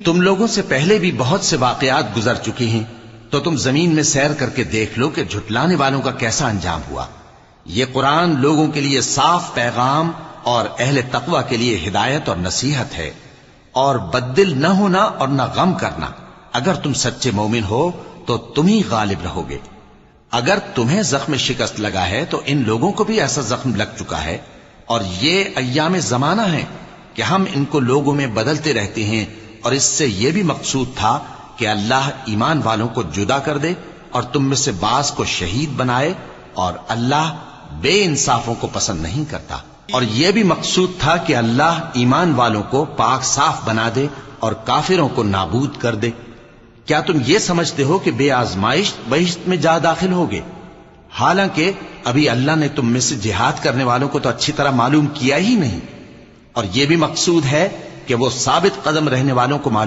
تم لوگوں سے پہلے بھی بہت سے واقعات گزر چکے ہیں، تو تم زمین میں سیر کر کے دیکھ لو کہ جھٹلانے والوں کا کیسا انجام ہوا۔ یہ قرآن لوگوں کے لیے صاف پیغام اور اہل تقوی کے لیے ہدایت اور نصیحت ہے، اور بددل نہ ہونا اور نہ غم کرنا۔ اگر تم سچے مومن ہو تو تم ہی غالب رہو گے۔ اگر تمہیں زخم شکست لگا ہے تو ان لوگوں کو بھی ایسا زخم لگ چکا ہے، اور یہ ایام زمانہ ہے کہ ہم ان کو لوگوں میں بدلتے رہتے ہیں، اور اس سے یہ بھی مقصود تھا کہ اللہ ایمان والوں کو جدا کر دے اور تم میں سے بعض کو شہید بنائے، اور اللہ بے انصافوں کو پسند نہیں کرتا۔ اور یہ بھی مقصود تھا کہ اللہ ایمان والوں کو پاک صاف بنا دے اور کافروں کو نابود کر دے۔ کیا تم یہ سمجھتے ہو کہ بے آزمائش بہشت میں جا داخل ہوگے؟ حالانکہ ابھی اللہ نے تم میں سے جہاد کرنے والوں کو تو اچھی طرح معلوم کیا ہی نہیں، اور یہ بھی مقصود ہے کہ وہ ثابت قدم رہنے والوں کو معلوم